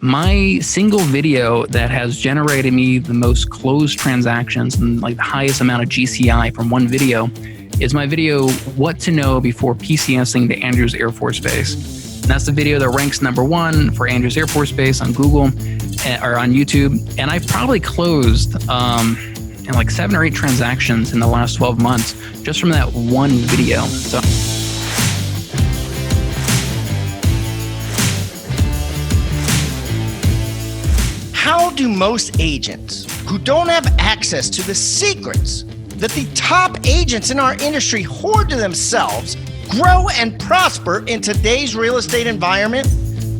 My single video that has generated me the most closed transactions and like the highest amount of GCI from one video is my video, What to Know Before PCSing to Andrews Air Force Base. And that's the video that ranks #1 for Andrews Air Force Base on Google or on YouTube. And I've probably closed in like 7 or 8 transactions in the last 12 months just from that one video. So. How do most agents who don't have access to the secrets that the top agents in our industry hoard to themselves grow and prosper in today's real estate environment?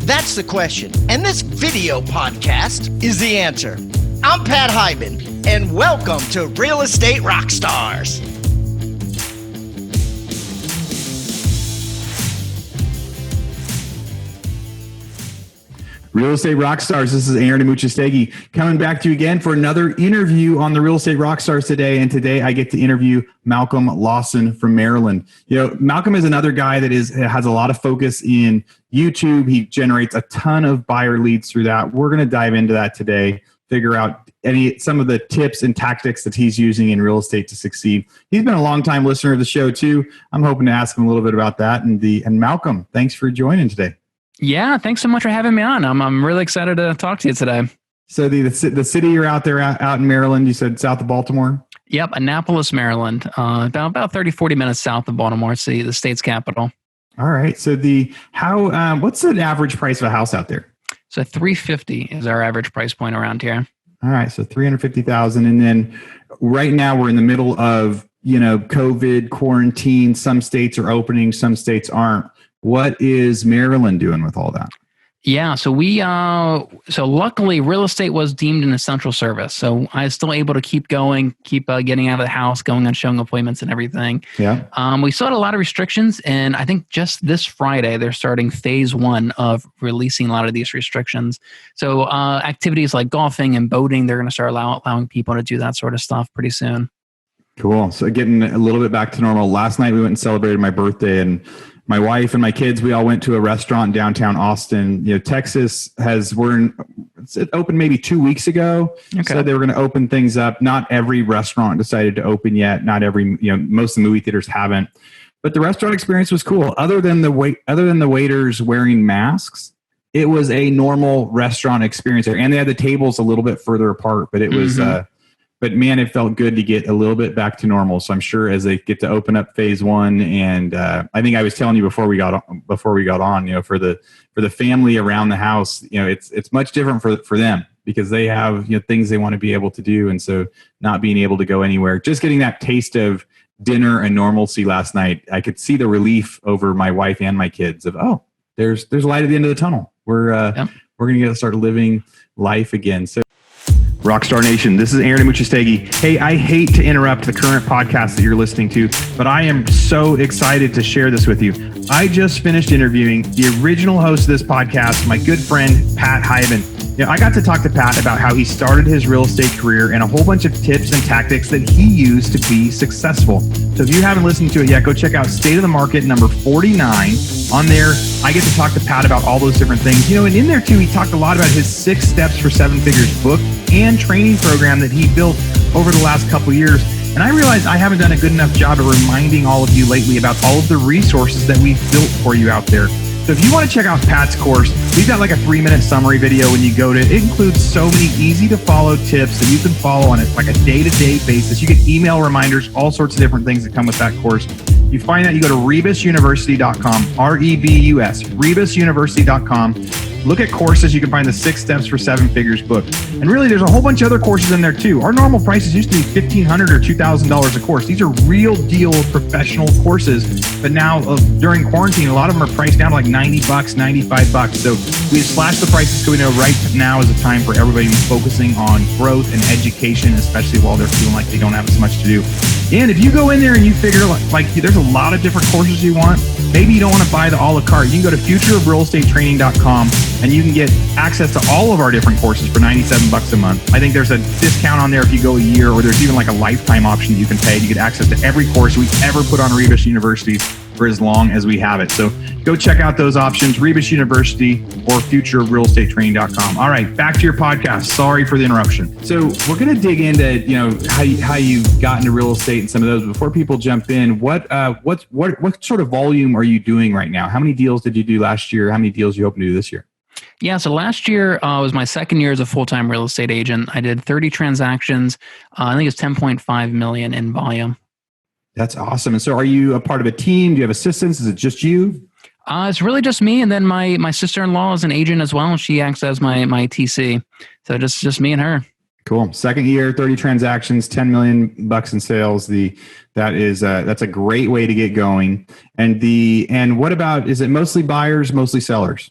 That's the question. And this video podcast is the answer. I'm Pat Hyben, and welcome to Real Estate Rockstars. Real Estate Rockstars, this is Aaron Amuchastegui coming back to you again for another interview on the Real Estate Rockstars today. And today I get to interview Malcolm Lawson from Maryland. You know, Malcolm is another guy that has a lot of focus in YouTube. He generates a ton of buyer leads through that. We're going to dive into that today, figure out some of the tips and tactics that he's using in real estate to succeed. He's been a long-time listener of the show too. I'm hoping to ask him a little bit about that. And Malcolm, thanks for joining today. Yeah, thanks so much for having me on. I'm really excited to talk to you today. So the city you're out there out in Maryland, you said south of Baltimore? Yep, Annapolis, Maryland, about 30, 40 minutes south of Baltimore. It's the state's capital. All right. So what's the average price of a house out there? So $350 is our average price point around here. All right. So $350,000. And then right now we're in the middle of, COVID, quarantine. Some states are opening, some states aren't. What is Maryland doing with all that? Yeah, so so luckily real estate was deemed an essential service. So I was still able to keep going, getting out of the house, going on showing appointments and everything. Yeah. We still had a lot of restrictions, and I think just this Friday they're starting phase 1 of releasing a lot of these restrictions. So activities like golfing and boating, they're going to start allowing people to do that sort of stuff pretty soon. Cool. So getting a little bit back to normal. Last night we went and celebrated my birthday, and my wife and my kids, we all went to a restaurant in downtown Austin. Texas it opened maybe 2 weeks ago. Okay. So they were going to open things up. Not every restaurant decided to open yet. Not every, most of the movie theaters haven't. But the restaurant experience was cool. Other than the waiters wearing masks, it was a normal restaurant experience there. And they had the tables a little bit further apart, but it was, but man, it felt good to get a little bit back to normal. So I'm sure as they get to open up phase 1, and I think I was telling you before we got on, for the family around the house, it's much different for them because they have things they want to be able to do, and so not being able to go anywhere, just getting that taste of dinner and normalcy last night, I could see the relief over my wife and my kids of there's light at the end of the tunnel. We're going to get to start living life again. So. Rockstar Nation, this is Aaron Amuchastegui. Hey, I hate to interrupt the current podcast that you're listening to, but I am so excited to share this with you. I just finished interviewing the original host of this podcast, my good friend, Pat Hyben. I got to talk to Pat about how he started his real estate career and a whole bunch of tips and tactics that he used to be successful. So if you haven't listened to it yet, go check out State of the Market number 49. On there, I get to talk to Pat about all those different things. And in there too, he talked a lot about his 6 Steps for 7 Figures book and training program that he built over the last couple years. And I realized I haven't done a good enough job of reminding all of you lately about all of the resources that we've built for you out there. So if you want to check out Pat's course, we've got like a 3-minute summary video when you go to it. It includes so many easy to follow tips that you can follow on like a day-to-day basis. You get email reminders, all sorts of different things that come with that course. You find that, you go to rebusuniversity.com, REBUS, rebusuniversity.com. Look at courses. You can find the 6 Steps for 7 Figures book. And really, there's a whole bunch of other courses in there too. Our normal prices used to be $1,500 or $2,000 a course. These are real deal professional courses. But now during quarantine, a lot of them are priced down to like $90, $95. So we've slashed the prices because we know right now is a time for everybody to be focusing on growth and education, especially while they're feeling like they don't have as much to do. And if you go in there and you figure like there's a lot of different courses you want, maybe you don't want to buy the a la carte. You can go to futureofrealestatetraining.com and you can get access to all of our different courses for $97 a month. I think there's a discount on there if you go a year, or there's even like a lifetime option you can pay. You get access to every course we've ever put on Rebus University for as long as we have it. So go check out those options, Rebus University or futurerealestatetraining.com. All right, back to your podcast. Sorry for the interruption. So we're going to dig into, how you got into real estate and some of those. Before people jump in, what sort of volume are you doing right now? How many deals did you do last year? How many deals are you hoping to do this year? Yeah, so last year was my second year as a full-time real estate agent. I did 30 transactions. I think it's 10.5 million in volume. That's awesome. And so are you a part of a team? Do you have assistants? Is it just you? It's really just me, and then my sister-in-law is an agent as well. She acts as my TC. So just me and her. Cool. Second year, 30 transactions, $10 million in sales. That's a great way to get going. And what about, is it mostly buyers, mostly sellers?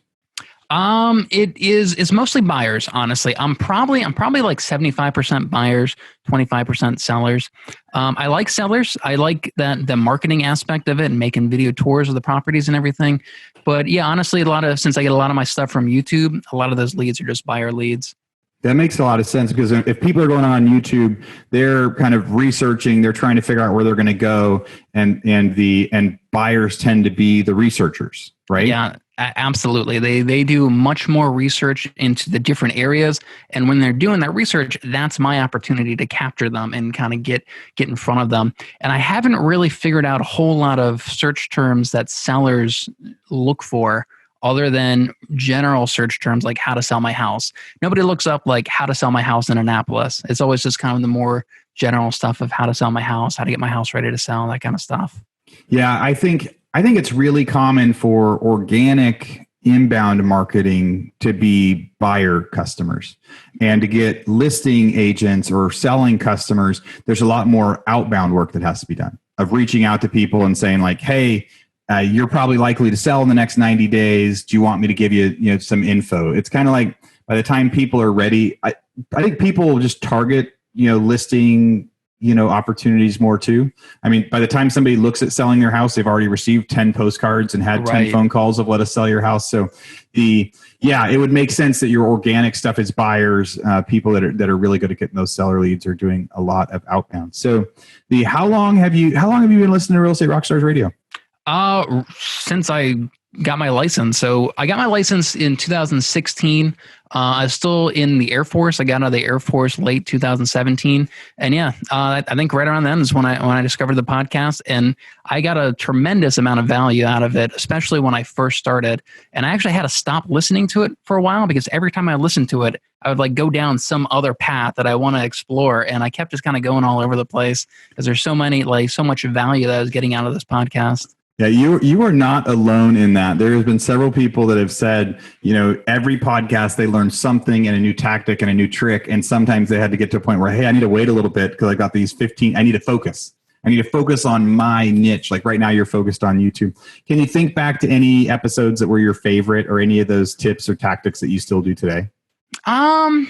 It's mostly buyers, honestly. I'm probably like 75% buyers, 25% sellers. I like sellers. I like the marketing aspect of it and making video tours of the properties and everything. But yeah, honestly, since I get a lot of my stuff from YouTube, a lot of those leads are just buyer leads. That makes a lot of sense, because if people are going on YouTube, they're kind of researching, they're trying to figure out where they're going to go, and buyers tend to be the researchers, right? Yeah, absolutely. They do much more research into the different areas, and when they're doing that research, that's my opportunity to capture them and kind of get in front of them. And I haven't really figured out a whole lot of search terms that sellers look for, other than general search terms like how to sell my house. Nobody looks up like how to sell my house in Annapolis. It's always just kind of the more general stuff of how to sell my house, how to get my house ready to sell, that kind of stuff. Yeah, I think it's really common for organic inbound marketing to be buyer customers, and to get listing agents or selling customers, there's a lot more outbound work that has to be done, of reaching out to people and saying like, hey, you're probably likely to sell in the next 90 days. Do you want me to give you, some info? It's kind of like by the time people are ready, I think people will just target, listing, opportunities more too. I mean, by the time somebody looks at selling their house, they've already received 10 postcards and had 10 phone calls of let us sell your house. So it would make sense that your organic stuff is buyers, people that are really good at getting those seller leads are doing a lot of outbound. So how long have you been listening to Real Estate Rockstars Radio? Since I got my license. So I got my license in 2016. I was still in the Air Force. I got out of the Air Force late 2017. And I think right around then is when I discovered the podcast, and I got a tremendous amount of value out of it, especially when I first started. And I actually had to stop listening to it for a while, because every time I listened to it, I would like go down some other path that I want to explore. And I kept just kind of going all over the place, because there's so much value that I was getting out of this podcast. Yeah, you are not alone in that. There has been several people that have said, every podcast they learn something and a new tactic and a new trick. And sometimes they had to get to a point where, hey, I need to wait a little bit because I got these 15. I need to focus. I need to focus on my niche. Like right now you're focused on YouTube. Can you think back to any episodes that were your favorite, or any of those tips or tactics that you still do today? I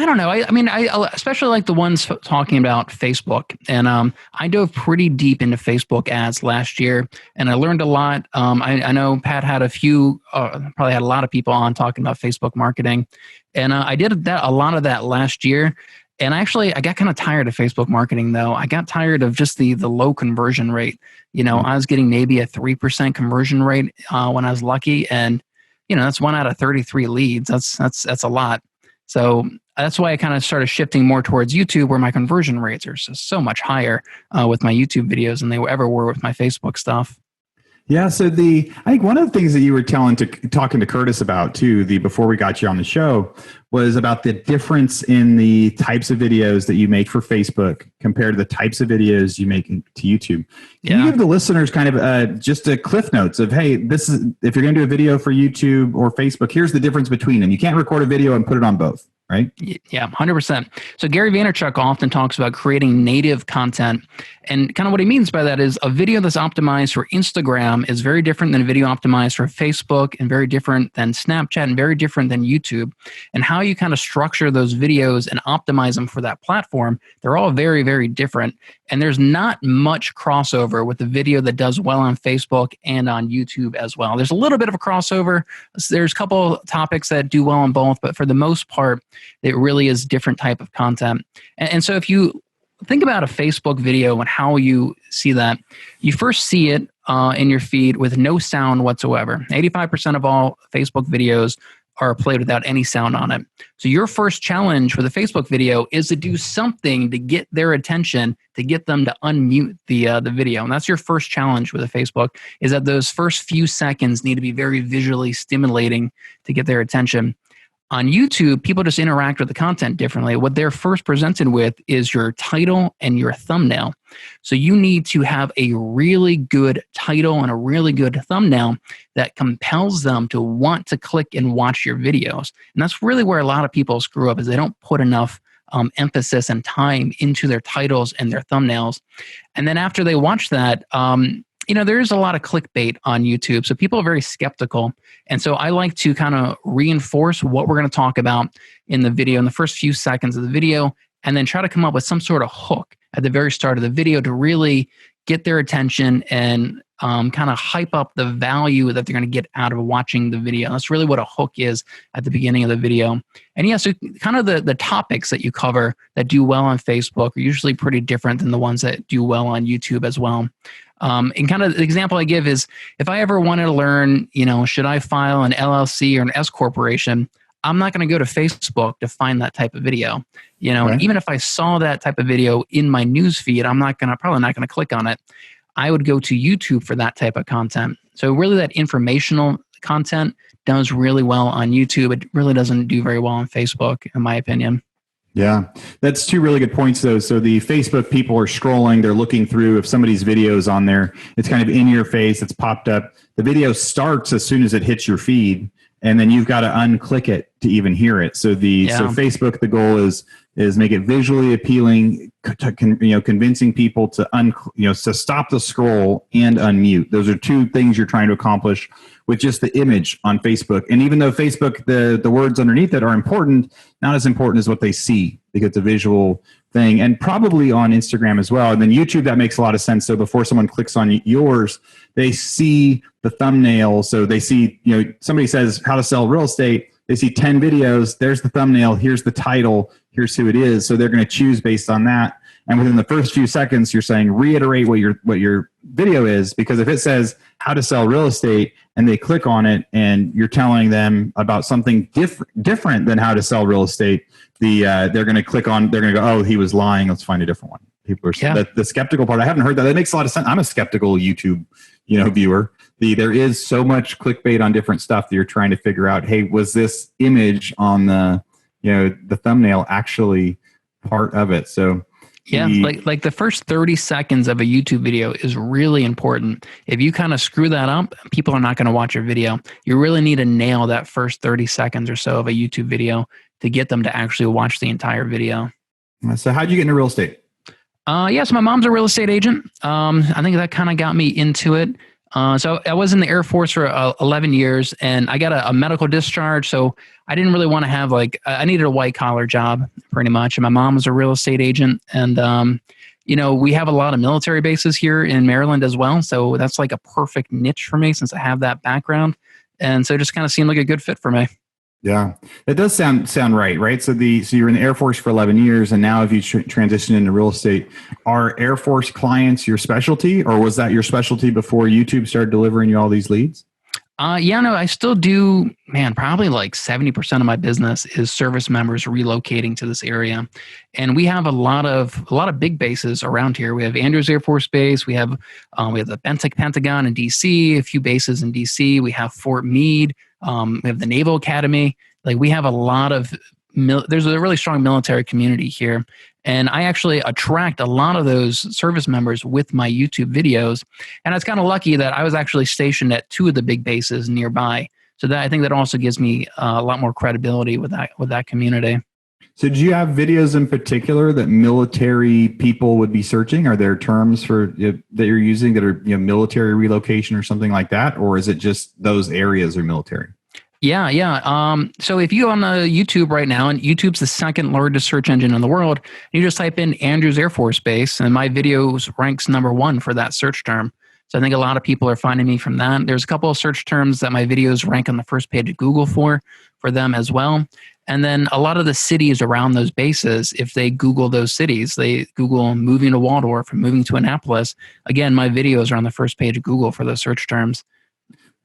don't know. I especially like the ones talking about Facebook, and I dove pretty deep into Facebook ads last year, and I learned a lot. I know Pat had probably had a lot of people on talking about Facebook marketing, and I did a lot of that last year. And actually, I got kind of tired of Facebook marketing, though. I got tired of just the low conversion rate. I was getting maybe a 3% conversion rate when I was lucky, and that's 1 out of 33 leads. That's a lot. So that's why I kind of started shifting more towards YouTube, where my conversion rates are so much higher with my YouTube videos than they ever were with my Facebook stuff. Yeah. So I think one of the things that you were talking to Curtis about too, before we got you on the show, was about the difference in the types of videos that you make for Facebook compared to the types of videos you make to YouTube. Can you give the listeners kind of just a cliff notes of, hey, this is, if you're going to do a video for YouTube or Facebook, here's the difference between them. You can't record a video and put it on both, right? Yeah, 100%. So Gary Vaynerchuk often talks about creating native content. And kind of what he means by that is a video that's optimized for Instagram is very different than a video optimized for Facebook, and very different than Snapchat, and very different than YouTube. And how you kind of structure those videos and optimize them for that platform, they're all very, very different. And there's not much crossover with the video that does well on Facebook and on YouTube as well. There's a little bit of a crossover. There's a couple topics that do well on both, but for the most part, it really is different type of content. And so if you think about a Facebook video and how you see that, you first see it in your feed with no sound whatsoever. 85% of all Facebook videos are played without any sound on it. So your first challenge with a Facebook video is to do something to get their attention, to get them to unmute the video. And that's your first challenge with a Facebook, is that those first few seconds need to be very visually stimulating to get their attention. On YouTube, people just interact with the content differently. What they're first presented with is your title and your thumbnail. So you need to have a really good title and a really good thumbnail that compels them to want to click and watch your videos. And that's really where a lot of people screw up, is they don't put enough emphasis and time into their titles and their thumbnails. And then after they watch that, there's a lot of clickbait on YouTube. So people are very skeptical. And so I like to kind of reinforce what we're going to talk about in the video, in the first few seconds of the video, and then try to come up with some sort of hook at the very start of the video to really get their attention and kind of hype up the value that they're going to get out of watching the video. That's really what a hook is at the beginning of the video. And yeah, so kind of the topics that you cover that do well on Facebook are usually pretty different than the ones that do well on YouTube as well. And kind of the example I give is, if I ever wanted to learn, should I file an LLC or an S corporation, I'm not going to go to Facebook to find that type of video. And even if I saw that type of video in my news feed, probably not going to click on it. I would go to YouTube for that type of content. So really that informational content does really well on YouTube. It really doesn't do very well on Facebook, in my opinion. Yeah, that's two really good points, though. So the Facebook people are scrolling, they're looking through. If somebody's video is on there, it's kind of in your face, it's popped up. The video starts as soon as it hits your feed, and then you've got to unclick it to even hear it. So so Facebook, the goal is make it visually appealing, convincing people to to stop the scroll and unmute. Those are two things you're trying to accomplish with just the image on Facebook. And even though Facebook, the words underneath it are important, not as important as what they see, because it's a visual thing. And probably on Instagram as well. And then YouTube, that makes a lot of sense. So before someone clicks on yours, they see the thumbnail. So they see, somebody says how to sell real estate. They see 10 videos. There's the thumbnail. Here's the title. Here's who it is. So they're going to choose based on that. And within the first few seconds, you're saying reiterate what your video is, because if it says how to sell real estate and they click on it and you're telling them about something different than how to sell real estate, they're going to click on. They're going to go, oh, he was lying. Let's find a different one. People are the skeptical part. I haven't heard that. That makes a lot of sense. I'm a skeptical YouTube viewer. There is so much clickbait on different stuff that you're trying to figure out. Hey, was this image on the thumbnail actually part of it? So. Yeah, like the first 30 seconds of a YouTube video is really important. If you kind of screw that up, people are not going to watch your video. You really need to nail that first 30 seconds or so of a YouTube video to get them to actually watch the entire video. So how'd you get into real estate? Yes, my mom's a real estate agent. I think that kind of got me into it. So I was in the Air Force for 11 years, and I got a medical discharge. So I didn't really want to have I needed a white collar job pretty much. And my mom was a real estate agent, and we have a lot of military bases here in Maryland as well. So that's like a perfect niche for me since I have that background. And so it just kind of seemed like a good fit for me. Yeah, that does sound right? So you're in the Air Force for 11 years, and now if you transition into real estate, are Air Force clients your specialty, or was that your specialty before YouTube started delivering you all these leads? I still do, probably like 70% of my business is service members relocating to this area. And we have a lot of big bases around here. We have Andrews Air Force Base. We have the Pentagon in DC, a few bases in DC. We have Fort Meade. We have the Naval Academy. We have a lot of, there's a really strong military community here. And I actually attract a lot of those service members with my YouTube videos. And I was kind of lucky that I was actually stationed at two of the big bases nearby. So I think that also gives me a lot more credibility with that community. So do you have videos in particular that military people would be searching? Are there terms that you're using that are military relocation or something like that? Or is it just those areas are military? Yeah. So if you go on YouTube right now, and YouTube's the second largest search engine in the world, you just type in Andrews Air Force Base, and my videos ranks number 1 for that search term. So I think a lot of people are finding me from that. There's a couple of search terms that my videos rank on the first page of Google for them as well. And then a lot of the cities around those bases, if they Google those cities, they Google moving to Waldorf or moving to Annapolis, again, my videos are on the first page of Google for those search terms.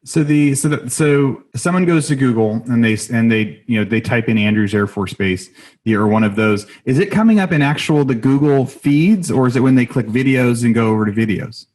So someone goes to Google and they type in Andrews Air Force Base or one of those. Is it coming up in the Google feeds, or is it when they click videos and go over to videos?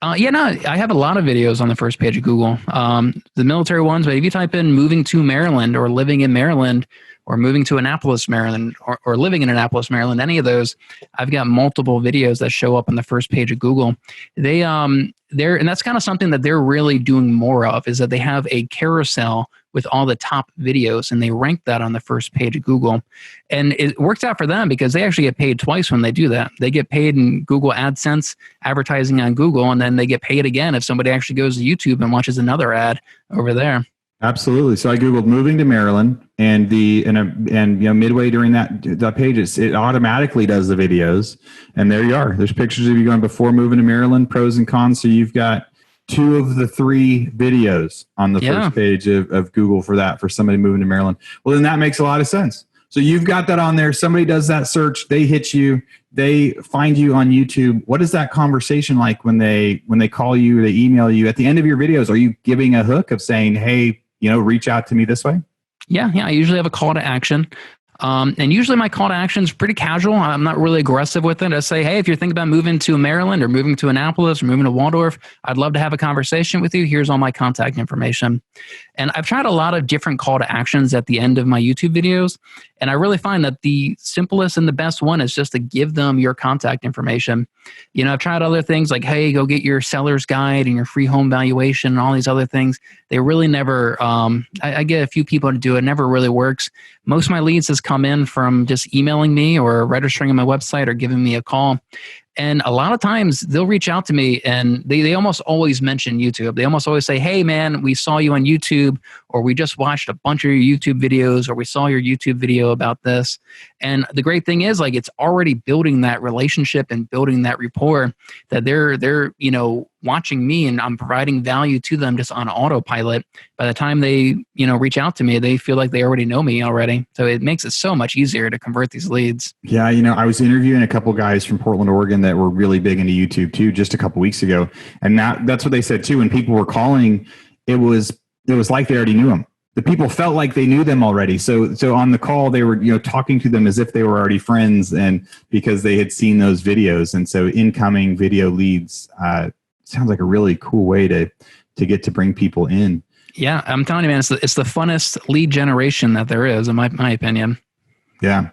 I have a lot of videos on the first page of Google. The military ones, but if you type in moving to Maryland or living in Maryland or moving to Annapolis, Maryland, or living in Annapolis, Maryland, any of those, I've got multiple videos that show up on the first page of Google. And that's kind of something that they're really doing more of, is that they have a carousel with all the top videos, and they rank that on the first page of Google. And it works out for them because they actually get paid twice when they do that. They get paid in Google AdSense advertising on Google, and then they get paid again if somebody actually goes to YouTube and watches another ad over there. Absolutely. So I Googled moving to Maryland, and midway during that page, it automatically does the videos, and there you are. There's pictures of you going before moving to Maryland, pros and cons. So you've got 2 of the 3 videos on the first page of Google for somebody moving to Maryland. Well, then that makes a lot of sense. So you've got that on there. Somebody does that search, they hit you, they find you on YouTube. What is that conversation like when they call you, they email you? At the end of your videos, are you giving a hook of saying, hey, reach out to me this way? Yeah. I usually have a call to action. And usually my call to action is pretty casual. I'm not really aggressive with it. I say, hey, if you're thinking about moving to Maryland or moving to Annapolis or moving to Waldorf, I'd love to have a conversation with you. Here's all my contact information. And I've tried a lot of different call to actions at the end of my YouTube videos. And I really find that the simplest and the best one is just to give them your contact information. I've tried other things like, hey, go get your seller's guide and your free home valuation and all these other things. They really never, I get a few people to do it. It never really works. Most of my leads has come in from just emailing me or registering on my website or giving me a call. And a lot of times they'll reach out to me and they almost always mention YouTube. They almost always say, hey man, we saw you on YouTube, or we just watched a bunch of your YouTube videos, or we saw your YouTube video about this. And the great thing is, like, it's already building that relationship and building that rapport that they're watching me and I'm providing value to them just on autopilot. By the time they, reach out to me, they feel like they already know me already. So it makes it so much easier to convert these leads. Yeah. I was interviewing a couple guys from Portland, Oregon that were really big into YouTube too, just a couple weeks ago. And that's what they said too. When people were calling, it was like they already knew them. The people felt like they knew them already. So on the call, they were, talking to them as if they were already friends, and because they had seen those videos. And so incoming video leads, sounds like a really cool way to get to bring people in. Yeah, I'm telling you, man, it's the funnest lead generation that there is, in my opinion. Yeah.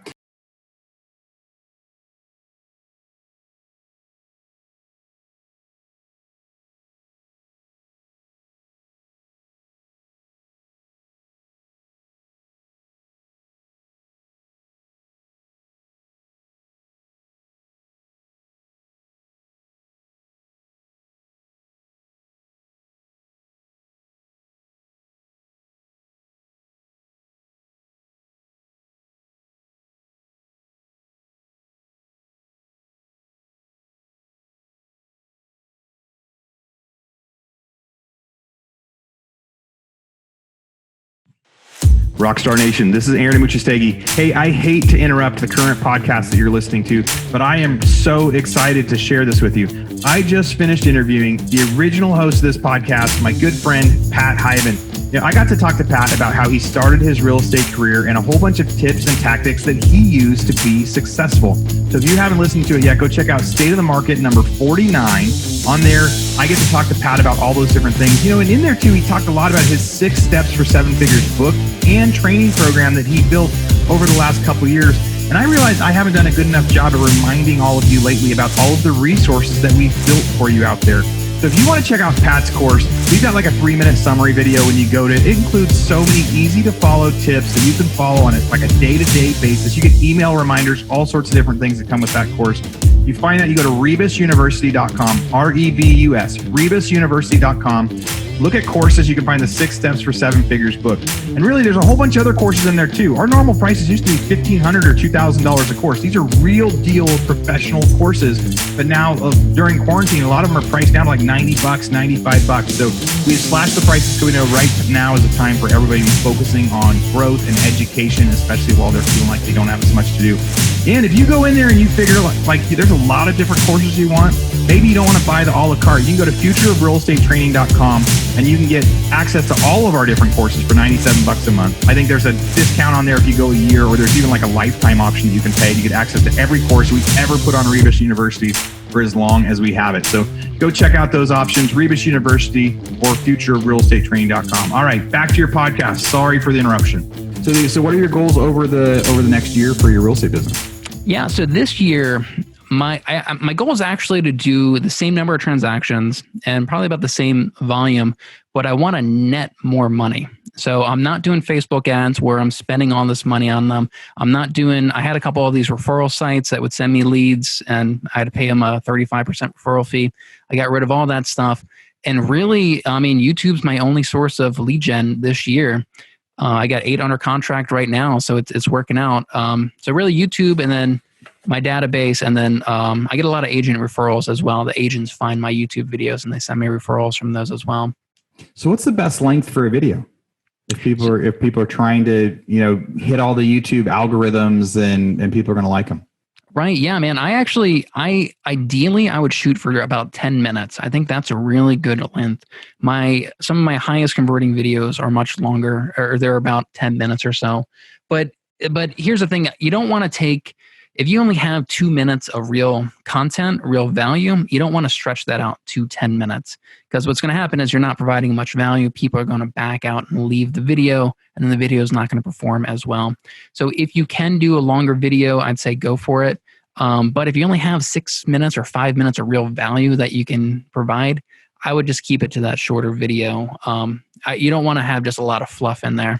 Rockstar Nation, this is Aaron Amuchastegui. Hey, I hate to interrupt the current podcast that you're listening to, but I am so excited to share this with you. I just finished interviewing the original host of this podcast, my good friend, Pat Hyben. I got to talk to Pat about how he started his real estate career and a whole bunch of tips and tactics that he used to be successful. So if you haven't listened to it yet, go check out State of the Market number 49. On there, I get to talk to Pat about all those different things. And in there too, he talked a lot about his 6 Steps for 7 Figures book and training program that he built over the last couple of years. And I realized I haven't done a good enough job of reminding all of you lately about all of the resources that we've built for you out there. So if you want to check out Pat's course, we've got like a 3-minute summary video when you go to it. It includes so many easy to follow tips that you can follow on it like a day-to-day basis. You get email reminders, all sorts of different things that come with that course. You find that, you go to rebusuniversity.com, REBUS, rebusuniversity.com. look at courses. You can find the 6 Steps for 7 Figures book. And really, there's a whole bunch of other courses in there too. Our normal prices used to be $1,500 or $2,000 a course. These are real deal professional courses. But now during quarantine, a lot of them are priced down to like $90, $95. So we slashed the prices because we know right now is the time for everybody to be focusing on growth and education, especially while they're feeling like they don't have as much to do. And if you go in there and you figure like there's a lot of different courses you want, maybe you don't want to buy the a la carte. You can go to futureofrealestatetraining.com and you can get access to all of our different courses for $97 a month. I think there's a discount on there if you go a year, or there's even like a lifetime option that you can pay to get access to every course we've ever put on Rebus University for as long as we have it. So go check out those options, Rebus University or futureofrealestatetraining.com. All right, back to your podcast. Sorry for the interruption. So what are your goals over the next year for your real estate business? Yeah, so this year, my goal is actually to do the same number of transactions and probably about the same volume, but I want to net more money. So I'm not doing Facebook ads where I'm spending all this money on them. I had a couple of these referral sites that would send me leads and I had to pay them a 35% referral fee. I got rid of all that stuff. And really, I mean, YouTube's my only source of lead gen this year. I got 8 under contract right now, so it's working out. So really YouTube and then my database, and then I get a lot of agent referrals as well. The agents find my YouTube videos and they send me referrals from those as well. So what's the best length for a video? If people are trying to, hit all the YouTube algorithms and people are going to like them. Right. Yeah, man. Ideally I would shoot for about 10 minutes. I think that's a really good length. Some of my highest converting videos are much longer, or they're about 10 minutes or so. But here's the thing. You don't want to take, if you only have 2 minutes of real content, real value, you don't want to stretch that out to 10 minutes. Because what's going to happen is you're not providing much value. People are going to back out and leave the video, and then the video is not going to perform as well. So if you can do a longer video, I'd say go for it. But if you only have 6 minutes or 5 minutes of real value that you can provide, I would just keep it to that shorter video. You don't want to have just a lot of fluff in there.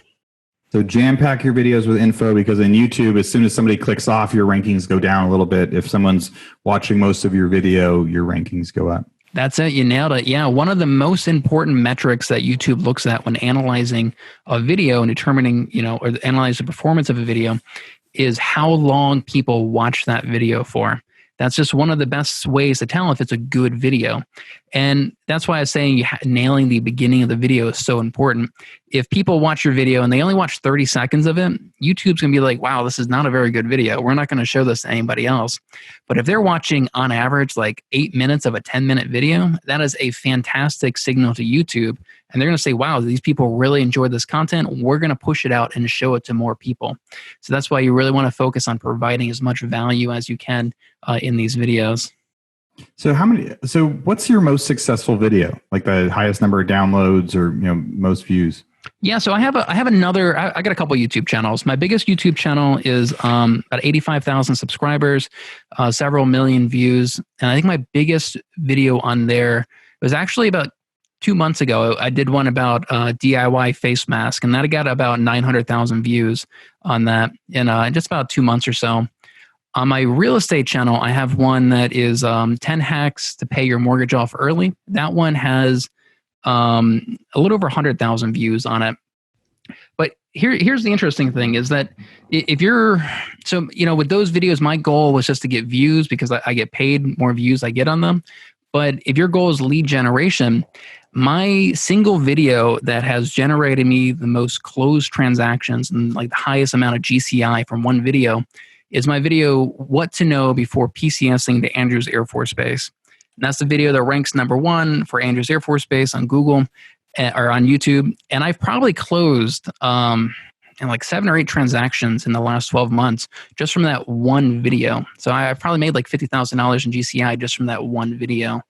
So jam-pack your videos with info, because in YouTube, as soon as somebody clicks off, your rankings go down a little bit. If someone's watching most of your video, your rankings go up. That's it. You nailed it. Yeah. One of the most important metrics that YouTube looks at when analyzing a video and determining, or analyze the performance of a video is how long people watch that video for. That's just one of the best ways to tell if it's a good video. And that's why I was saying nailing the beginning of the video is so important. If people watch your video and they only watch 30 seconds of it, YouTube's going to be like, wow, this is not a very good video. We're not going to show this to anybody else. But if they're watching on average like 8 minutes of a 10-minute video, that is a fantastic signal to YouTube. And they're going to say, wow, these people really enjoyed this content. We're going to push it out and show it to more people. So that's why you really want to focus on providing as much value as you can in these videos. So what's your most successful video? Like the highest number of downloads or, most views? Yeah, so I got a couple YouTube channels. My biggest YouTube channel is about 85,000 subscribers, several million views. And I think my biggest video on there was actually about 2 months ago. I did one about DIY face mask, and that got about 900,000 views on that in just about 2 months or so. On my real estate channel, I have one that is 10 hacks to pay your mortgage off early. That one has a little over 100,000 views on it. But here's the interesting thing is that with those videos, my goal was just to get views because I get paid more views I get on them. But if your goal is lead generation, my single video that has generated me the most closed transactions and like the highest amount of GCI from one video is my video, What to Know Before PCSing to Andrews Air Force Base. And that's the video that ranks #1 for Andrews Air Force Base on Google or on YouTube. And I've probably closed like 7 or 8 transactions in the last 12 months just from that one video. So I've probably made like $50,000 in GCI just from that one video.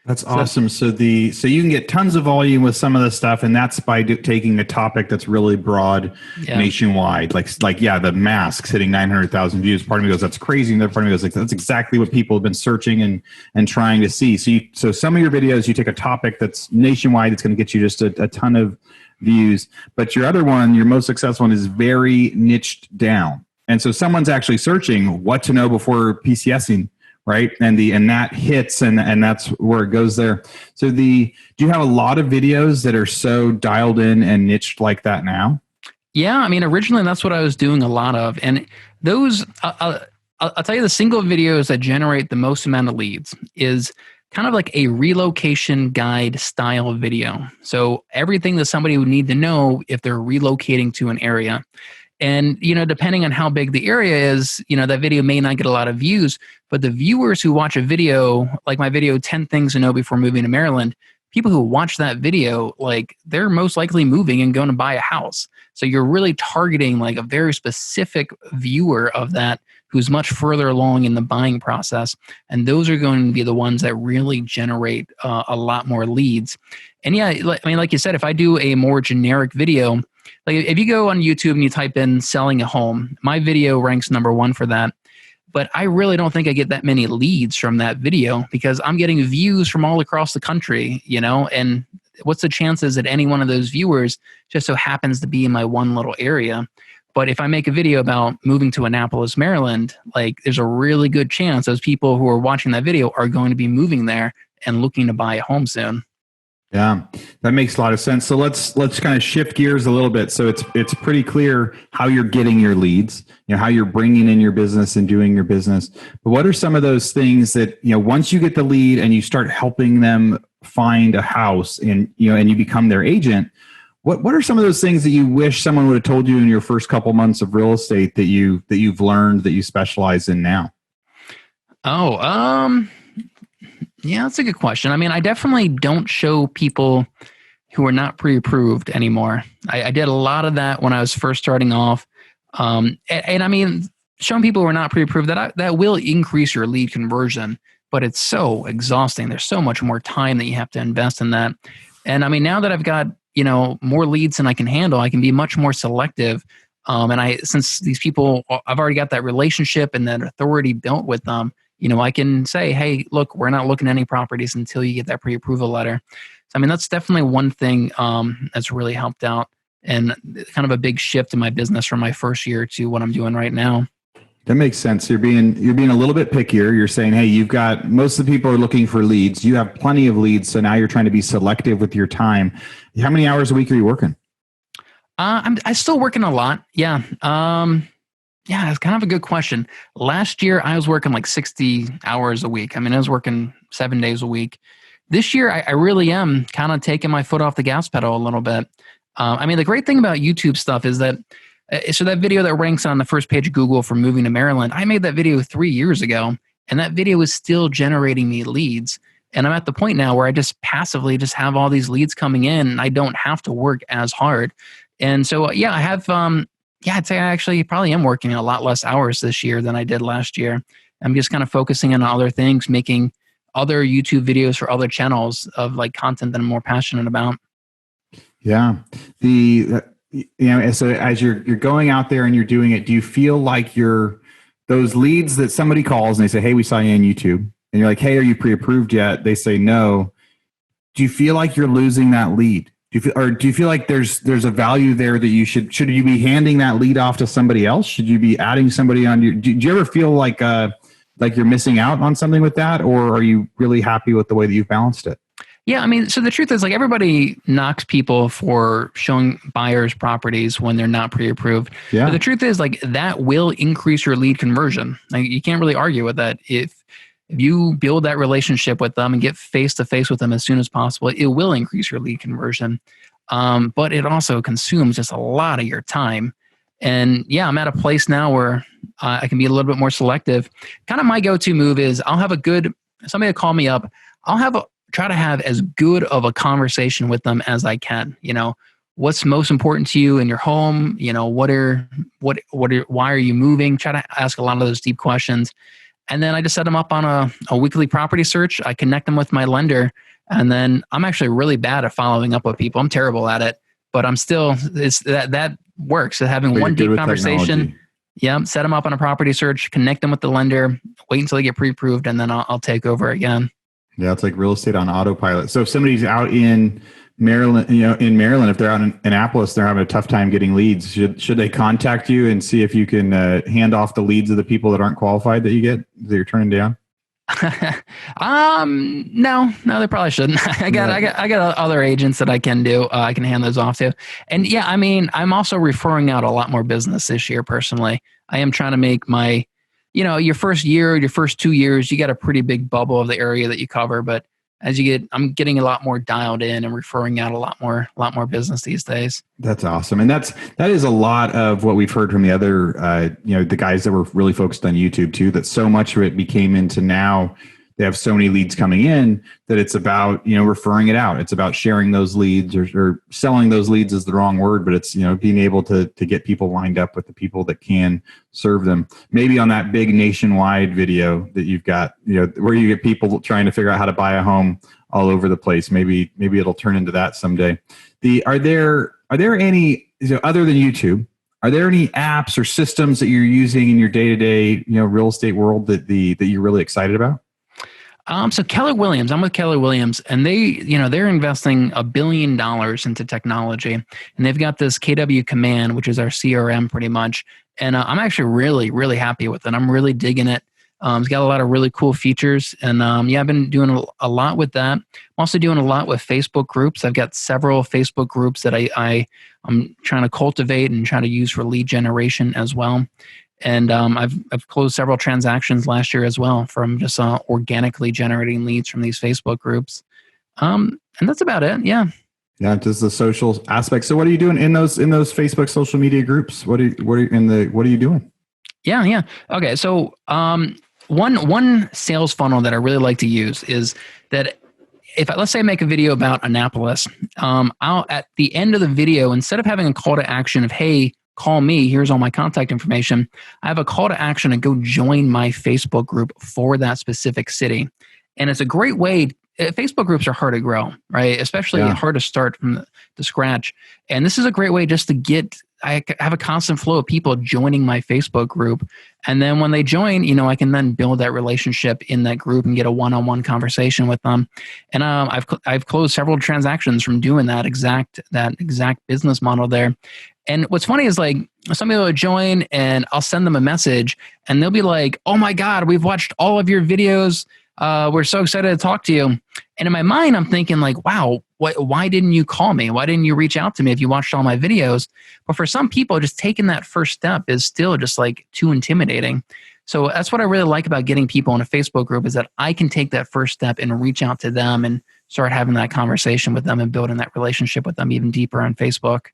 That's awesome. So you can get tons of volume with some of the stuff, and that's by taking a topic that's really broad, nationwide. Like the masks hitting 900,000 views. Part of me goes, that's crazy. Another part of me goes, like, that's exactly what people have been searching and trying to see. So some of your videos, you take a topic that's nationwide, it's going to get you just a ton of views. But your other one, your most successful one, is very niched down. And so someone's actually searching what to know before PCSing. right? And that hits, and that's where it goes there. So do you have a lot of videos that are so dialed in and niched like that now? Yeah, I mean, originally that's what I was doing a lot of, and those I'll tell you, the single videos that generate the most amount of leads is kind of like a relocation guide style video. So everything that somebody would need to know if they're relocating to an area. And, depending on how big the area is, that video may not get a lot of views, but the viewers who watch a video, like my video, 10 Things to Know Before Moving to Maryland, people who watch that video, like they're most likely moving and going to buy a house. So you're really targeting like a very specific viewer of that who's much further along in the buying process. And those are going to be the ones that really generate a lot more leads. And yeah, I mean, like you said, if I do a more generic video, like if you go on YouTube and you type in selling a home, my video ranks #1 for that. But I really don't think I get that many leads from that video because I'm getting views from all across the country, and what's the chances that any one of those viewers just so happens to be in my one little area? But if I make a video about moving to Annapolis, Maryland, like there's a really good chance those people who are watching that video are going to be moving there and looking to buy a home soon. Yeah, that makes a lot of sense. So let's kind of shift gears a little bit. So it's pretty clear how you're getting your leads, how you're bringing in your business and doing your business. But what are some of those things that, once you get the lead and you start helping them find a house and you become their agent, what are some of those things that you wish someone would have told you in your first couple months of real estate that you've learned that you specialize in now? Yeah, that's a good question. I mean, I definitely don't show people who are not pre-approved anymore. I did a lot of that when I was first starting off. And I mean, showing people who are not pre-approved, that will increase your lead conversion, but it's so exhausting. There's so much more time that you have to invest in that. And I mean, now that I've got, more leads than I can handle, I can be much more selective. Since these people, I've already got that relationship and that authority built with them, I can say, hey, look, we're not looking at any properties until you get that pre-approval letter. So, I mean, that's definitely one thing that's really helped out and kind of a big shift in my business from my first year to what I'm doing right now. That makes sense. You're being a little bit pickier. You're saying, hey, you've got, most of the people are looking for leads. You have plenty of leads. So now you're trying to be selective with your time. How many hours a week are you working? I'm still working a lot. Yeah. Yeah, it's kind of a good question. Last year, I was working like 60 hours a week. I mean, I was working 7 days a week. This year, I really am kind of taking my foot off the gas pedal a little bit. I mean, the great thing about YouTube stuff is that, so that video that ranks on the first page of Google for moving to Maryland, I made that video 3 years ago, and that video is still generating me leads. And I'm at the point now where I just passively just have all these leads coming in, and I don't have to work as hard. And so, yeah, I have... Yeah, I'd say I actually probably am working a lot less hours this year than I did last year. I'm just kind of focusing on other things, making other YouTube videos for other channels of like content that I'm more passionate about. Yeah. So as you're going out there and you're doing it, do you feel like those leads that somebody calls and they say, hey, we saw you on YouTube, and you're like, hey, are you pre-approved yet? They say no. Do you feel like you're losing that lead? Do you feel like there's a value there that you should you be handing that lead off to somebody else? Should you be adding somebody on your, do you ever feel like you're missing out on something with that? Or are you really happy with the way that you've balanced it? Yeah, I mean, so the truth is like everybody knocks people for showing buyers properties when they're not pre-approved. Yeah. But the truth is like that will increase your lead conversion. Like you can't really argue with that. If you build that relationship with them and get face-to-face with them as soon as possible, it will increase your lead conversion. But it also consumes just a lot of your time. And yeah, I'm at a place now where I can be a little bit more selective. Kind of my go-to move is I'll have somebody will call me up. Try to have as good of a conversation with them as I can. What's most important to you in your home? Why are you moving? Try to ask a lot of those deep questions. And then I just set them up on a weekly property search. I connect them with my lender. And then I'm actually really bad at following up with people. I'm terrible at it, but I'm still, that works. So having one deep conversation. Yeah. Set them up on a property search, connect them with the lender, wait until they get pre-approved, and then I'll take over again. Yeah. It's like real estate on autopilot. So if somebody's out in Maryland, if they're out in Annapolis, they're having a tough time getting leads. Should they contact you and see if you can hand off the leads of the people that aren't qualified that you're turning down? No, they probably shouldn't. I got other agents that I can do. I can hand those off to. And yeah, I mean, I'm also referring out a lot more business this year personally. I am trying to make my, your first year, your first 2 years, you got a pretty big bubble of the area that you cover. But I'm getting a lot more dialed in and referring out a lot more business these days. That's awesome. And that is a lot of what we've heard from the other, the guys that were really focused on YouTube too, that so much of it became into now they have so many leads coming in that it's about, referring it out. It's about sharing those leads or selling those leads is the wrong word, but it's, being able to get people lined up with the people that can serve them. Maybe on that big nationwide video that you've got, where you get people trying to figure out how to buy a home all over the place. Maybe it'll turn into that someday. Are there any, other than YouTube, are there any apps or systems that you're using in your day-to-day, real estate world that you're really excited about? So Keller Williams, I'm with Keller Williams, and they're investing $1 billion into technology, and they've got this KW Command, which is our CRM pretty much. And I'm actually really, really happy with it. I'm really digging it. It's got a lot of really cool features, and I've been doing a lot with that. I'm also doing a lot with Facebook groups. I've got several Facebook groups that I'm trying to cultivate and try to use for lead generation as well. And I've closed several transactions last year as well from just organically generating leads from these Facebook groups. And that's about it. Yeah. Yeah, just the social aspect. So what are you doing in those Facebook social media groups? What are you doing? Yeah. Okay. So one sales funnel that I really like to use is that let's say I make a video about Annapolis, I'll at the end of the video, instead of having a call to action of, hey, call me, here's all my contact information, I have a call to action to go join my Facebook group for that specific city. And it's a great way. Facebook groups are hard to grow, right? Especially hard to start from the scratch. And this is a great way just to I have a constant flow of people joining my Facebook group. And then when they join, I can then build that relationship in that group and get a one-on-one conversation with them. And I've closed several transactions from doing that exact business model there. And what's funny is like some people will join and I'll send them a message and they'll be like, oh my God, we've watched all of your videos. We're so excited to talk to you. And in my mind, I'm thinking like, wow, why didn't you call me? Why didn't you reach out to me if you watched all my videos? But for some people, just taking that first step is still just like too intimidating. So that's what I really like about getting people in a Facebook group is that I can take that first step and reach out to them and start having that conversation with them and building that relationship with them even deeper on Facebook.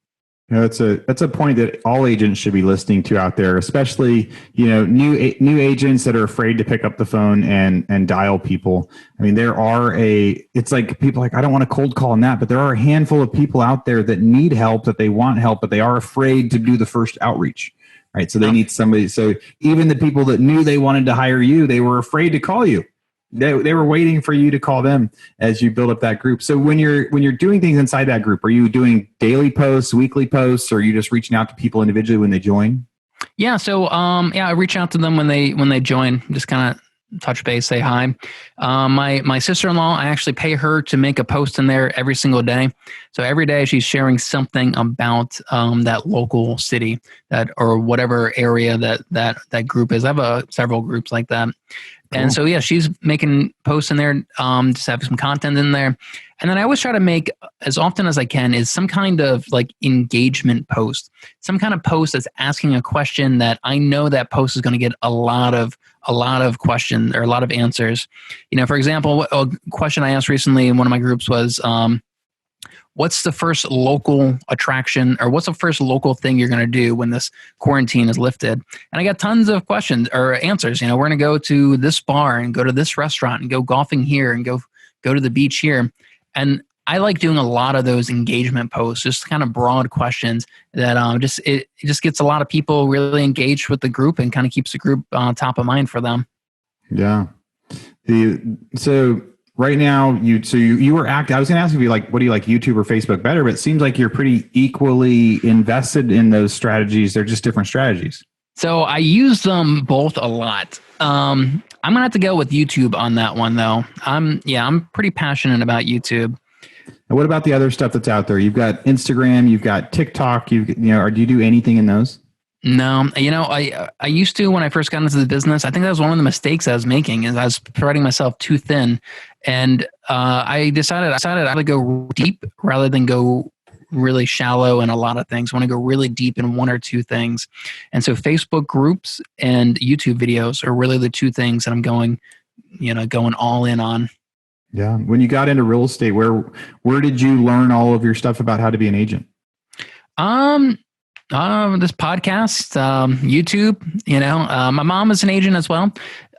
That's a point that all agents should be listening to out there, especially new agents that are afraid to pick up the phone and dial people. I mean, it's like people are like, I don't want to cold call on that, but there are a handful of people out there that need help, that they want help, but they are afraid to do the first outreach, right? So they need somebody. So even the people that knew they wanted to hire you, they were afraid to call you. They were waiting for you to call them as you build up that group. So when you're doing things inside that group, are you doing daily posts, weekly posts, or are you just reaching out to people individually when they join? Yeah. So I reach out to them when they join, just kind of touch base, say hi. My sister-in-law, I actually pay her to make a post in there every single day. So every day she's sharing something about that local city or whatever area that group is. I have several groups like that. Cool. And so, she's making posts in there, just have some content in there. And then I always try to make, as often as I can, is some kind of like engagement post, some kind of post that's asking a question that I know that post is going to get a lot of questions or a lot of answers. For example, a question I asked recently in one of my groups was, what's the first local attraction or what's the first local thing you're going to do when this quarantine is lifted? And I got tons of questions or answers. We're going to go to this bar and go to this restaurant and go golfing here and go to the beach here. And I like doing a lot of those engagement posts, just kind of broad questions that it just gets a lot of people really engaged with the group and kind of keeps the group top of mind for them. Yeah. So right now, you were active. I was going to ask you, what do you like, YouTube or Facebook better? But it seems like you're pretty equally invested in those strategies. They're just different strategies. So I use them both a lot. I'm going to have to go with YouTube on that one, though. I'm pretty passionate about YouTube. And what about the other stuff that's out there? You've got Instagram, you've got TikTok. Or do you do anything in those? No, I used to when I first got into the business. I think that was one of the mistakes I was making is I was spreading myself too thin, and I decided I would go deep rather than go really shallow in a lot of things. I want to go really deep in one or two things, and so Facebook groups and YouTube videos are really the two things that I'm going all in on. Yeah. When you got into real estate, where did you learn all of your stuff about how to be an agent? This podcast, YouTube, my mom is an agent as well.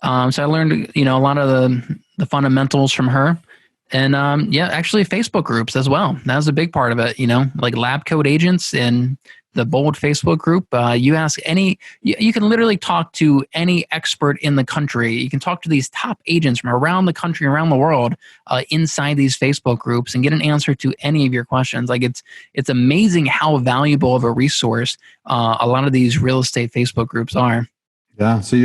So I learned, a lot of the fundamentals from her and, actually Facebook groups as well. That was a big part of it, like lab coat agents and the Bold Facebook group. You ask you can literally talk to any expert in the country. You can talk to these top agents from around the country, around the world, inside these Facebook groups and get an answer to any of your questions. Like it's amazing how valuable of a resource a lot of these real estate Facebook groups are. Yeah, so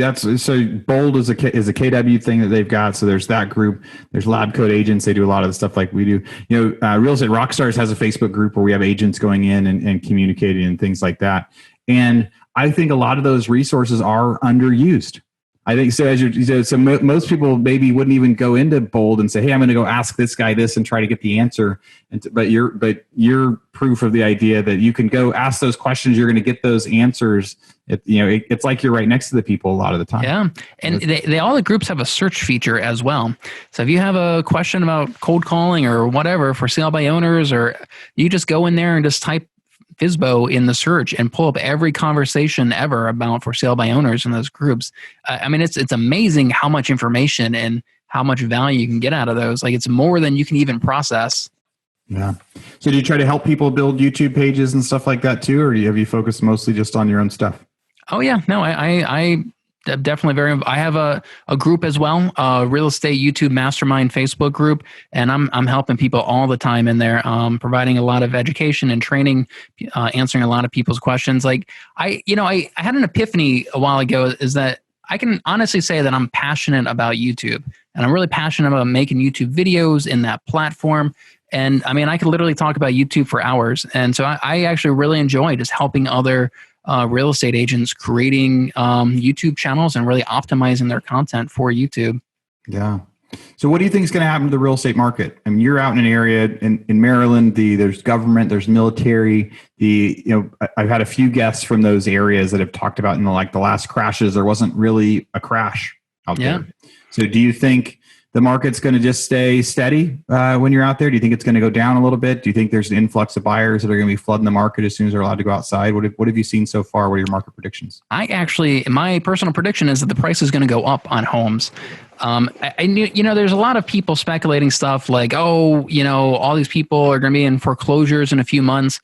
Bold is a KW thing that they've got. So there's that group. There's lab coat agents. They do a lot of the stuff like we do. Real Estate Rockstars has a Facebook group where we have agents going in and communicating and things like that. And I think a lot of those resources are underused. I think so. Most people maybe wouldn't even go into Bold and say, "Hey, I'm going to go ask this guy this and try to get the answer." But you're proof of the idea that you can go ask those questions. You're going to get those answers. It's like you're right next to the people a lot of the time. Yeah, and all the groups have a search feature as well. So if you have a question about cold calling or whatever for sale by owners, or you just go in there and just type FSBO in the search and pull up every conversation ever about for sale by owners in those groups. It's amazing how much information and how much value you can get out of those. Like it's more than you can even process. Yeah. So do you try to help people build YouTube pages and stuff like that too? Or have you focused mostly just on your own stuff? Oh yeah, no, I definitely I have a group as well, real estate YouTube mastermind Facebook group, and I'm helping people all the time in there, providing a lot of education and training, answering a lot of people's questions. Like I had an epiphany a while ago, is that I can honestly say that I'm passionate about YouTube, and I'm really passionate about making YouTube videos in that platform. And I could literally talk about YouTube for hours, and so I actually really enjoy just helping other real estate agents creating YouTube channels and really optimizing their content for YouTube. Yeah. So what do you think is going to happen to the real estate market? You're out in an area in Maryland, there's government, there's military, I've had a few guests from those areas that have talked about in the last crashes, there wasn't really a crash out there. So do you think the market's going to just stay steady when you're out there? Do you think it's going to go down a little bit? Do you think there's an influx of buyers that are going to be flooding the market as soon as they're allowed to go outside? What have you seen so far? What are your market predictions? My personal prediction is that the price is going to go up on homes. I knew, there's a lot of people speculating stuff like, all these people are going to be in foreclosures in a few months.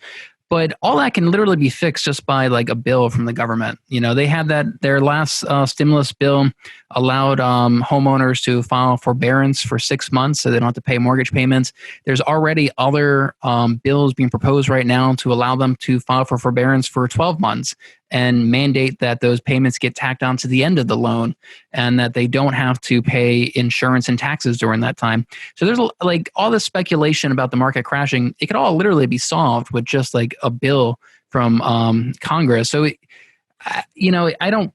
But all that can literally be fixed just by like a bill from the government. They had their last stimulus bill allowed homeowners to file forbearance for 6 months so they don't have to pay mortgage payments. There's already other bills being proposed right now to allow them to file for forbearance for 12 months and mandate that those payments get tacked on to the end of the loan and that they don't have to pay insurance and taxes during that time. So there's like all this speculation about the market crashing. It could all literally be solved with just like a bill from Congress. So I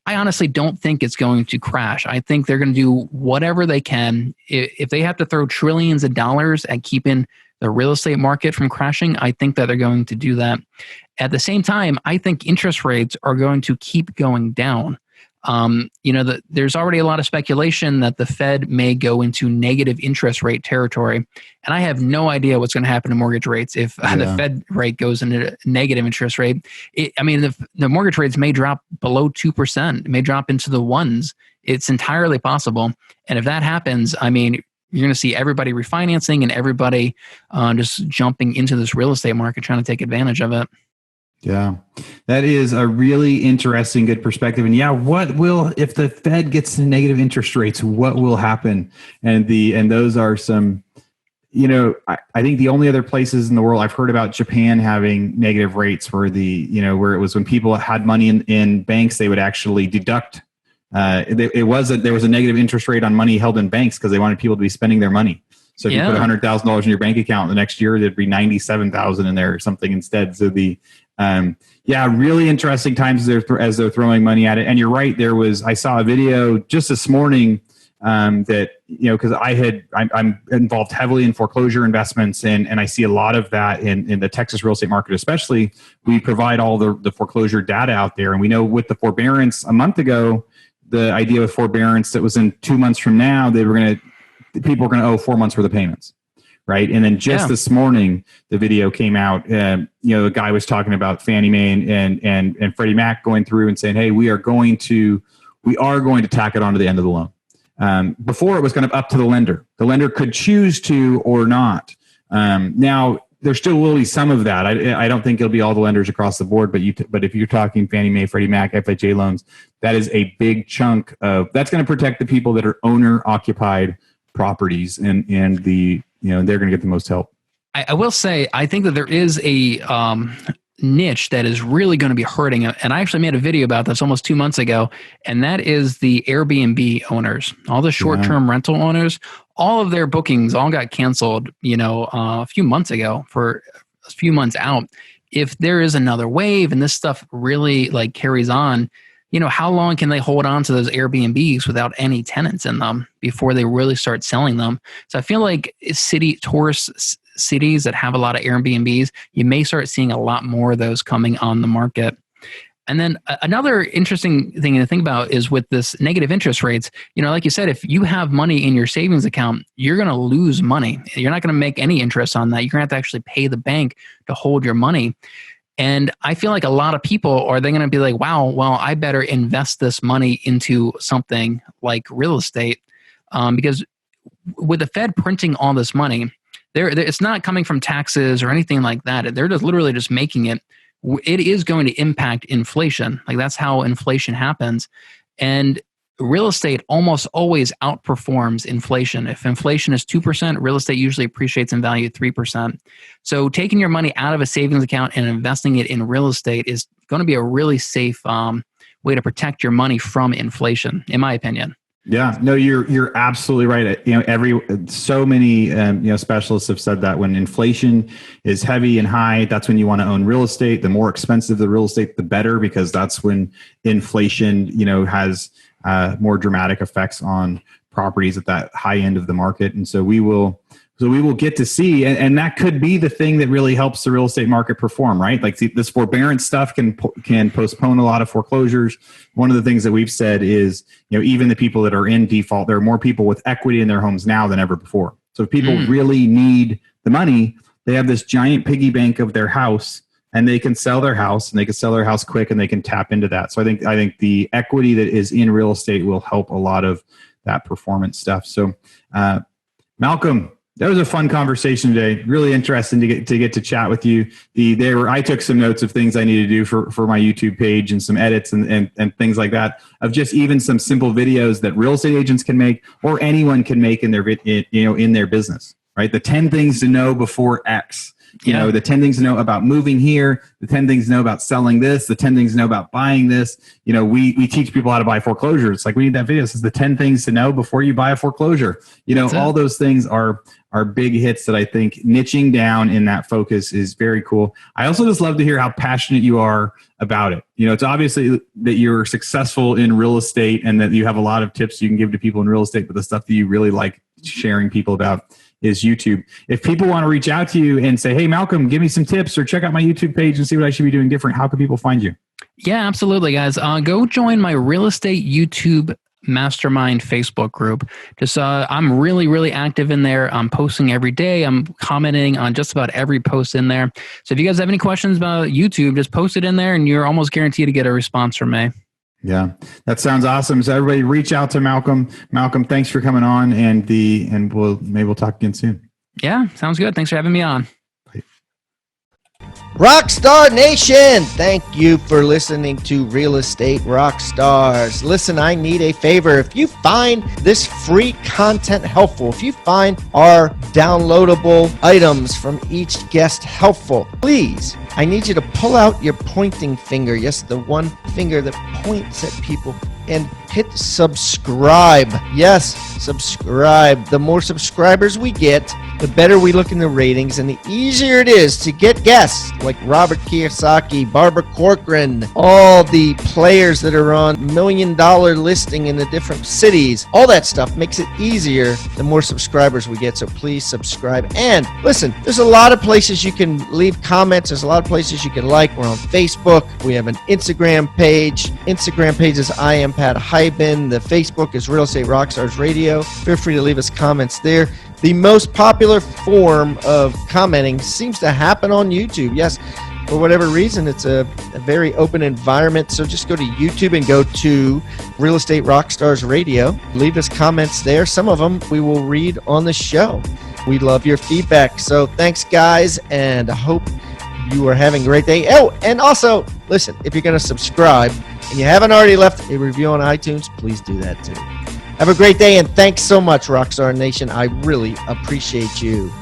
honestly don't think it's going to crash. I think they're going to do whatever they can. If they have to throw trillions of dollars at keeping the real estate market from crashing, I think that they're going to do that. At the same time, I think interest rates are going to keep going down. There's already a lot of speculation that the Fed may go into negative interest rate territory. And I have no idea what's going to happen to mortgage rates if the Fed rate goes into negative interest rate. The mortgage rates may drop below 2%. It may drop into the ones. It's entirely possible. And if that happens, you're going to see everybody refinancing and everybody just jumping into this real estate market trying to take advantage of it. Yeah, that is a really interesting, good perspective. And if the Fed gets to negative interest rates, what will happen? And those are some, I think the only other places in the world I've heard about Japan having negative rates were where it was when people had money in banks, they would actually deduct. There was a negative interest rate on money held in banks because they wanted people to be spending their money. So if you put $100,000 in your bank account, the next year there'd be $97,000 in there or something instead. So Yeah, really interesting times as they're throwing money at it. And you're right. I saw a video just this morning that, because I'm involved heavily in foreclosure investments, and I see a lot of that in the Texas real estate market, especially. We provide all the foreclosure data out there, and we know with the forbearance a month ago, the idea of forbearance that was in 2 months from now, people were going to owe 4 months worth of payments. Right. And then just this morning, the video came out, the guy was talking about Fannie Mae and Freddie Mac going through and saying, hey, we are going to tack it onto the end of the loan. Before it was kind of up to the lender. The lender could choose to or not. Now, there still will be some of that. I don't think it'll be all the lenders across the board, but if you're talking Fannie Mae, Freddie Mac, FHA loans, that is a big chunk that's going to protect the people that are owner occupied properties and they're going to get the most help. I will say, I think that there is a niche that is really going to be hurting. And I actually made a video about this almost 2 months ago. And that is the Airbnb owners, all the short-term rental owners, all of their bookings all got canceled, a few months ago for a few months out. If there is another wave and this stuff really carries on, how long can they hold on to those Airbnbs without any tenants in them before they really start selling them? So I feel like tourist cities that have a lot of Airbnbs, you may start seeing a lot more of those coming on the market. And then another interesting thing to think about is with this negative interest rates, like you said, if you have money in your savings account, you're going to lose money. You're not going to make any interest on that. You're going to have to actually pay the bank to hold your money. And I feel like a lot of people are they going to be like, wow, well, I better invest this money into something like real estate because with the Fed printing all this money, it's not coming from taxes or anything like that. They're just literally just making it. It is going to impact inflation. That's how inflation happens. And real estate almost always outperforms inflation. If inflation is 2%, real estate usually appreciates in value 3%. So taking your money out of a savings account and investing it in real estate is going to be a really safe way to protect your money from inflation, in my opinion. Yeah, no, you're absolutely right. So many specialists have said that when inflation is heavy and high, that's when you want to own real estate. The more expensive the real estate, the better, because that's when inflation has more dramatic effects on properties at that high end of the market. And so we will get to see, and that could be the thing that really helps the real estate market perform, right? This forbearance stuff can postpone a lot of foreclosures. One of the things that we've said is, even the people that are in default, there are more people with equity in their homes now than ever before. So if people really need the money, they have this giant piggy bank of their house, and they can sell their house, and they can sell their house quick, and they can tap into that. So I think the equity that is in real estate will help a lot of that performance stuff. So, Malcolm, that was a fun conversation today. Really interesting to get to chat with you. I took some notes of things I need to do for my YouTube page and some edits and things like that, of just even some simple videos that real estate agents can make or anyone can make in their business. Right, the 10 things to know before X. The 10 things to know about moving here, the 10 things to know about selling this, the 10 things to know about buying this. We teach people how to buy foreclosure. It's we need that video. It says the 10 things to know before you buy a foreclosure. All those things are big hits that I think niching down in that focus is very cool. I also just love to hear how passionate you are about it. It's obviously that you're successful in real estate and that you have a lot of tips you can give to people in real estate, but the stuff that you really like sharing people about is YouTube. If people want to reach out to you and say, hey, Malcolm, give me some tips or check out my YouTube page and see what I should be doing different, how can people find you? Yeah, absolutely, guys. Go join my real estate YouTube mastermind Facebook group. I'm really, really active in there. I'm posting every day. I'm commenting on just about every post in there. So if you guys have any questions about YouTube, just post it in there and you're almost guaranteed to get a response from me. Yeah, that sounds awesome. So everybody reach out to Malcolm. Malcolm, thanks for coming on and we'll talk again soon. Yeah, sounds good. Thanks for having me on. Rockstar Nation, thank you for listening to Real Estate Rockstars. Listen, I need a favor. If you find this free content helpful, if you find our downloadable items from each guest helpful, please, I need you to pull out your pointing finger. Yes, the one finger that points at people, and hit subscribe. Yes, subscribe. The more subscribers we get, the better we look in the ratings and the easier it is to get guests like Robert Kiyosaki, Barbara Corcoran, all the players that are on $1 million listing in the different cities. All that stuff makes it easier the more subscribers we get. So please subscribe. And listen, there's a lot of places you can leave comments. There's a lot of places you can like. We're on Facebook. We have an Instagram page. Instagram page is I am Pat Hyben. The Facebook is Real Estate Rockstars Radio. Feel free to leave us comments there. The most popular form of commenting seems to happen on YouTube. Yes, for whatever reason, it's a very open environment. So just go to YouTube and go to Real Estate Rockstars Radio. Leave us comments there. Some of them we will read on the show. We love your feedback. So thanks, guys, and I hope you are having a great day. Oh, and also, listen, if you're going to subscribe and you haven't already left a review on iTunes, please do that too. Have a great day, and thanks so much, Rockstar Nation. I really appreciate you.